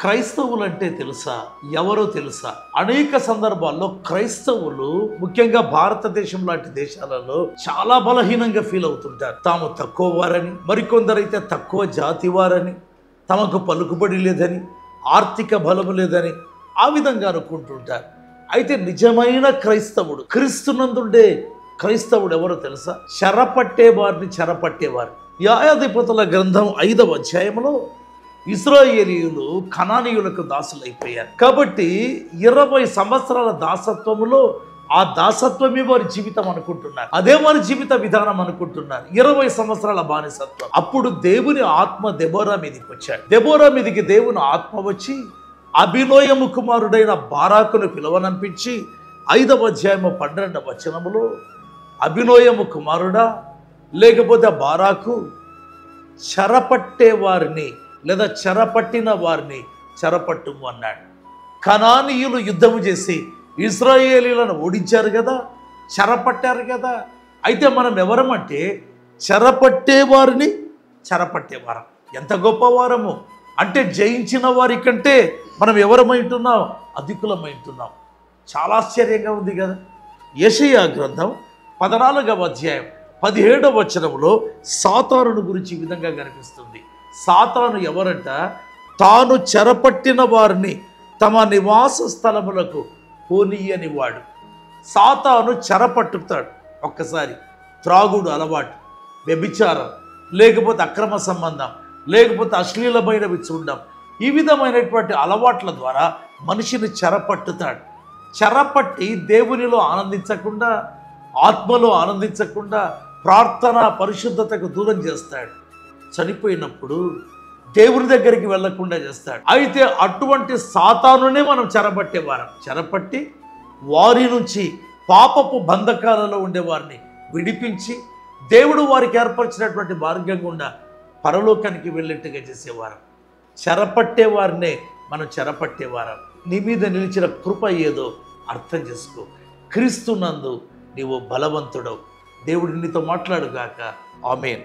క్రైస్తవులు అంటే తెలుసా? ఎవరో తెలుసా? అనేక సందర్భాల్లో క్రైస్తవులు ముఖ్యంగా భారతదేశం లాంటి దేశాలలో చాలా బలహీనంగా ఫీల్ అవుతుంటారు. తాము తక్కువ వారని, మరికొందరైతే తక్కువ జాతి వారని, తమకు పలుకుబడి లేదని, ఆర్థిక బలము లేదని ఆ విధంగా అనుకుంటుంటారు. అయితే నిజమైన క్రైస్తవుడు, క్రీస్తునందుండే క్రైస్తవుడు ఎవరో తెలుసా? చెరపట్టే వారిని చెరపట్టేవారు. న్యాయాధిపతుల గ్రంథం 5వ అధ్యాయంలో ఇశ్రాయేలీయులు కనానీయులకు దాసులైపోయారు. కాబట్టి 20 సంవత్సరాల దాసత్వములో ఆ దాసత్వమే వారి జీవితం అనుకుంటున్నారు. అదే వారి జీవిత విధానం అనుకుంటున్నారు. 20 సంవత్సరాల బానిసత్వం. అప్పుడు దేవుని ఆత్మ దెబోరా మీదకి వచ్చాడు. దెబోరా మీదకి దేవుని ఆత్మ వచ్చి అబినోయము కుమారుడైన బారాకును పిలువనంపించి 5వ అధ్యాయము 12వ వచనములో, అబినోయము కుమారుడా లేకపోతే బారాకు, చెరపట్టే వారిని లేదా చెరపట్టిన వారిని చెరపట్టుము అన్నాడు. కనానీయులు యుద్ధము చేసి ఇశ్రాయేలీయులను ఓడించారు కదా, చెరపట్టారు కదా. అయితే మనం ఎవరమంటే చెరపట్టే వారిని చెరపట్టేవారం. ఎంత గొప్పవారము అంటే జయించిన వారి కంటే మనం ఎవరమైంటున్నాం? అధికులమైంటున్నాం. చాలా ఆశ్చర్యంగా ఉంది కదా. యెషయా గ్రంథం 14వ అధ్యాయం 17వ వచనంలో సాతానుని గురించి ఈ విధంగా కనిపిస్తుంది. సాతాను ఎవరంట? తాను చెరపట్టిన వారిని తమ నివాస స్థలములకు పోనీయని వాడు. సాతాను చెరపట్టుతాడు. ఒక్కసారి త్రాగుడు అలవాటు, వ్యభిచారం, లేకపోతే అక్రమ సంబంధం, లేకపోతే అశ్లీలమైనవి చూడడం, ఈ విధమైనటువంటి అలవాట్ల ద్వారా మనిషిని చెరపట్టుతాడు. చెరపట్టి దేవునిలో ఆనందించకుండా, ఆత్మలో ఆనందించకుండా, ప్రార్థన పరిశుద్ధతకు దూరం చేస్తాడు. చనిపోయినప్పుడు దేవుని దగ్గరికి వెళ్లకుండా చేస్తాడు. అయితే అటువంటి సాతానునే మనం చెరపట్టేవారం. చెరపట్టి వారి నుంచి, పాపపు బంధకాలలో ఉండేవారిని విడిపించి దేవుడు వారికి ఏర్పరిచినటువంటి మార్గం గుండా పరలోకానికి వెళ్ళేట్టుగా చేసేవారం. చెరపట్టేవారినే మనం చెరపట్టేవారం. నీ మీద నిలిచిన కృప ఏదో అర్థం చేసుకో. క్రీస్తునందు నీవు బలవంతుడవు. దేవుడు నీతో మాట్లాడుగాక. ఆమేన్.